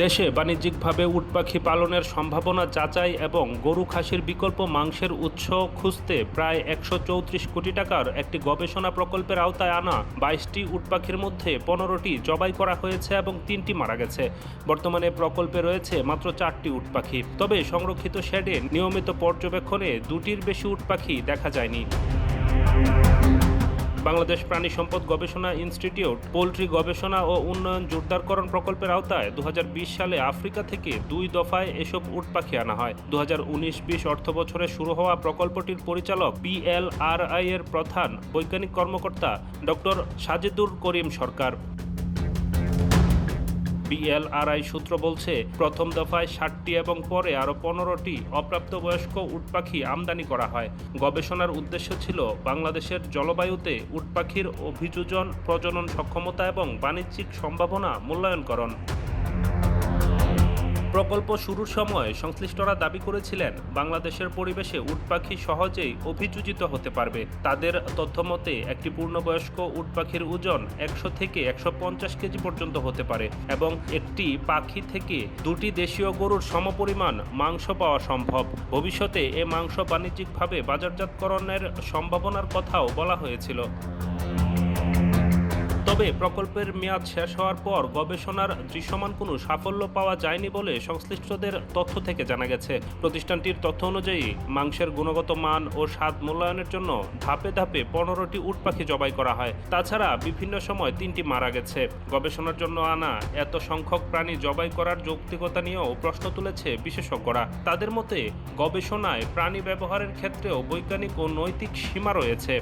দেশে বাণিজ্যিকভাবে উট পাখি পালনের সম্ভাবনা যাচাই এবং গরু খাসির বিকল্প মাংসের উৎস খুঁজতে প্রায় ১৩৪ কোটি টাকার একটি গবেষণা প্রকল্পের আওতায় আনা ২২টি উট পাখির মধ্যে ১৫টি জবাই করা হয়েছে এবং ৩টি মারা গেছে। বর্তমানে প্রকল্পে রয়েছে মাত্র ৪টি উট পাখি। তবে সংরক্ষিত শেডে নিয়মিত পর্যবেক্ষণে ২টির বেশি উট পাখি দেখা যায়নি। বাংলাদেশ প্রাণী সম্পদ গবেষণা ইনস্টিটিউট পোল্ট্রি গবেষণা ও উন্নয়ন জোরদারকরণ প্রকল্পের আওতায় ২০২০ সালে আফ্রিকা থেকে ২ দফায় এসব উট পাখি আনা হয়। ২০১৯-২০ অর্থবছরে শুরু হওয়া প্রকল্পটির পরিচালক PLRI এর প্রধান বৈজ্ঞানিক কর্মকর্তা ডক্টর সাজেদুর করিম সরকার। PLRI সূত্র বলছে, প্রথম দফায় ৬০টি এবং পরে আরও ১৫টি অপ্রাপ্তবয়স্ক উট পাখি আমদানি করা হয়। গবেষণার উদ্দেশ্য ছিল বাংলাদেশের জলবায়ুতে উট পাখির অভিযোজন, প্রজনন সক্ষমতা এবং বাণিজ্যিক সম্ভাবনা মূল্যায়নকরণ। প্রকল্প শুরুর সময় সংশ্লিষ্টরা দাবি করেছিলেন, বাংলাদেশের পরিবেশে উট পাখি সহজেই অভিযোজিত হতে পারবে। তাদের তথ্যমতে একটি পূর্ণবয়স্ক উট পাখির ওজন ১০০ থেকে ১৫০ কেজি পর্যন্ত হতে পারে এবং একটি পাখি থেকে ২টি দেশীয় গরুর সমপরিমাণ মাংস পাওয়া সম্ভব। ভবিষ্যতে এ মাংস বাণিজ্যিকভাবে বাজারজাতকরণের সম্ভাবনার কথাও বলা হয়েছিল। তবে প্রকল্পের মেয়াদ শেষ হওয়ার পর গবেষণার দৃশ্যমান কোনো সাফল্য পাওয়া যায়নি বলে সংশ্লিষ্টদের তথ্য থেকে জানা গেছে। প্রতিষ্ঠানটির তথ্য অনুযায়ী মাংসের গুণগত মান ও স্বাদ মূল্যায়নের জন্য ধাপে ধাপে ১৫টি উট পাখি জবাই করা হয়। তাছাড়া বিভিন্ন সময় ৩টি মারা গেছে। গবেষণার জন্য আনা এত সংখ্যক প্রাণী জবাই করার যৌক্তিকতা নিয়েও প্রশ্ন তুলেছে বিশেষজ্ঞরা। তাদের মতে, গবেষণায় প্রাণী ব্যবহারের ক্ষেত্রেও বৈজ্ঞানিক ও নৈতিক সীমা রয়েছে।